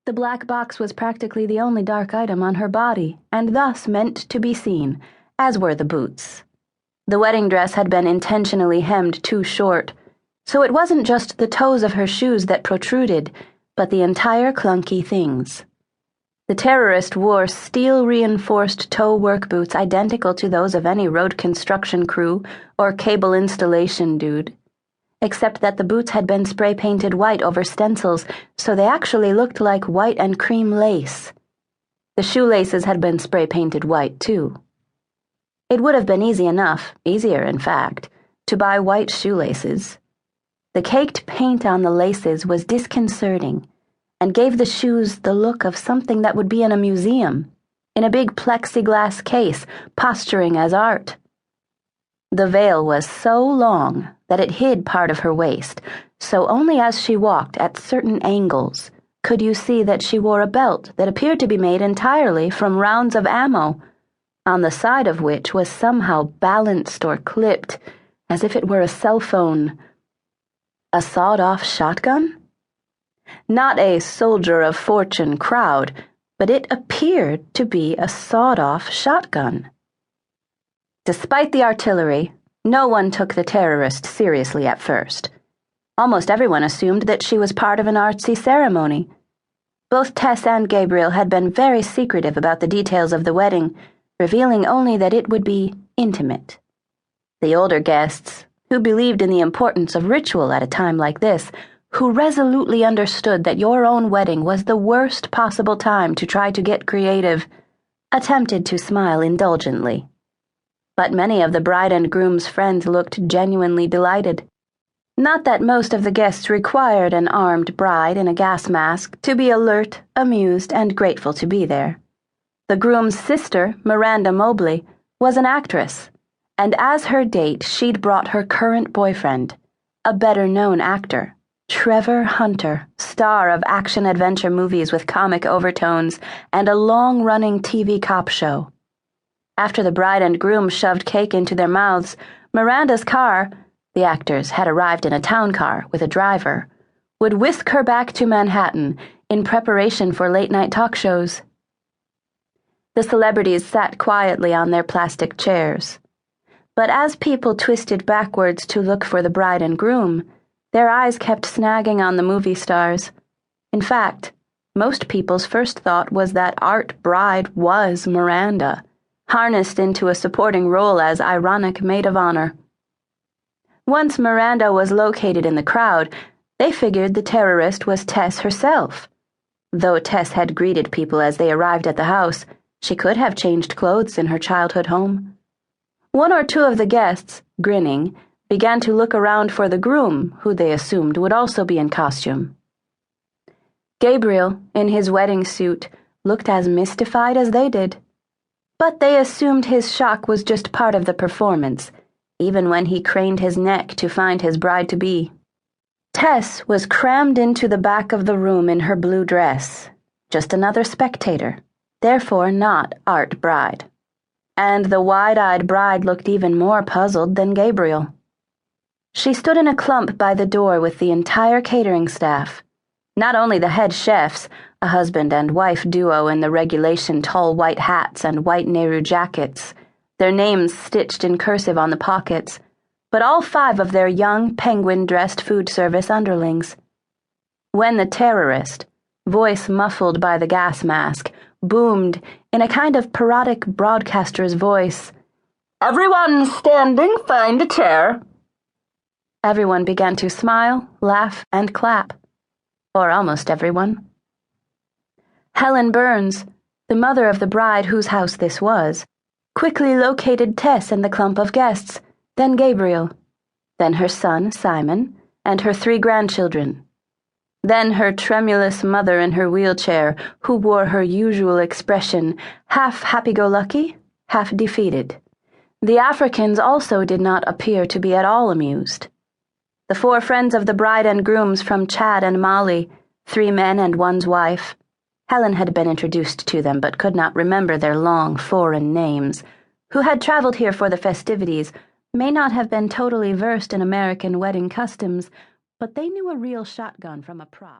The black box was practically the only dark item on her body, and thus meant to be seen, as were the boots. The wedding dress had been intentionally hemmed too short, so it wasn't just the toes of her shoes that protruded, but the entire clunky things. The terrorist wore steel-reinforced toe work boots identical to those of any road construction crew or cable installation dude, except that the boots had been spray-painted white over stencils, so they actually looked like white and cream lace. The shoelaces had been spray-painted white, too. It would have been easy enough, easier in fact, to buy white shoelaces. The caked paint on the laces was disconcerting, and gave the shoes the look of something that would be in a museum, in a big plexiglass case, posturing as art. The veil was so long that it hid part of her waist, so only as she walked at certain angles could you see that she wore a belt that appeared to be made entirely from rounds of ammo, on the side of which was somehow balanced or clipped, as if it were a cell phone. A sawed-off shotgun? Not a soldier of fortune crowd, but it appeared to be a sawed-off shotgun. Despite the artillery, no one took the terrorist seriously at first. Almost everyone assumed that she was part of an artsy ceremony. Both Tess and Gabriel had been very secretive about the details of the wedding, revealing only that it would be intimate. The older guests, who believed in the importance of ritual at a time like this, who resolutely understood that your own wedding was the worst possible time to try to get creative, attempted to smile indulgently. But many of the bride and groom's friends looked genuinely delighted. Not that most of the guests required an armed bride in a gas mask to be alert, amused, and grateful to be there. The groom's sister, Miranda Mobley, was an actress, and as her date she'd brought her current boyfriend, a better-known actor, Trevor Hunter, star of action-adventure movies with comic overtones and a long-running TV cop show. After the bride and groom shoved cake into their mouths, Miranda's car, the actors had arrived in a town car with a driver, would whisk her back to Manhattan in preparation for late-night talk shows. The celebrities sat quietly on their plastic chairs. But as people twisted backwards to look for the bride and groom, their eyes kept snagging on the movie stars. In fact, most people's first thought was that Art Bride was Miranda, harnessed into a supporting role as ironic maid of honor. Once Miranda was located in the crowd, they figured the terrorist was Tess herself. Though Tess had greeted people as they arrived at the house, she could have changed clothes in her childhood home. One or two of the guests, grinning, began to look around for the groom, who they assumed would also be in costume. Gabriel, in his wedding suit, looked as mystified as they did. But they assumed his shock was just part of the performance, even when he craned his neck to find his bride-to-be. Tess was crammed into the back of the room in her blue dress, just another spectator, therefore not Art Bride. And the wide-eyed bride looked even more puzzled than Gabriel. She stood in a clump by the door with the entire catering staff, not only the head chefs, a husband and wife duo in the regulation tall white hats and white Nehru jackets, their names stitched in cursive on the pockets, but all 5 of their young penguin-dressed food service underlings. When the terrorist, voice muffled by the gas mask, boomed in a kind of parodic broadcaster's voice, "Everyone standing, find a chair," everyone began to smile, laugh, and clap. Or almost everyone. Helen Burns, the mother of the bride whose house this was, quickly located Tess in the clump of guests, then Gabriel, then her son, Simon, and her 3 grandchildren, then her tremulous mother in her wheelchair, who wore her usual expression, half happy-go-lucky, half defeated. The Africans also did not appear to be at all amused. The 4 friends of the bride and grooms from Chad and Mali, 3 men and one's wife. Helen had been introduced to them but could not remember their long foreign names, who had traveled here for the festivities, may not have been totally versed in American wedding customs, but they knew a real shotgun from a prop.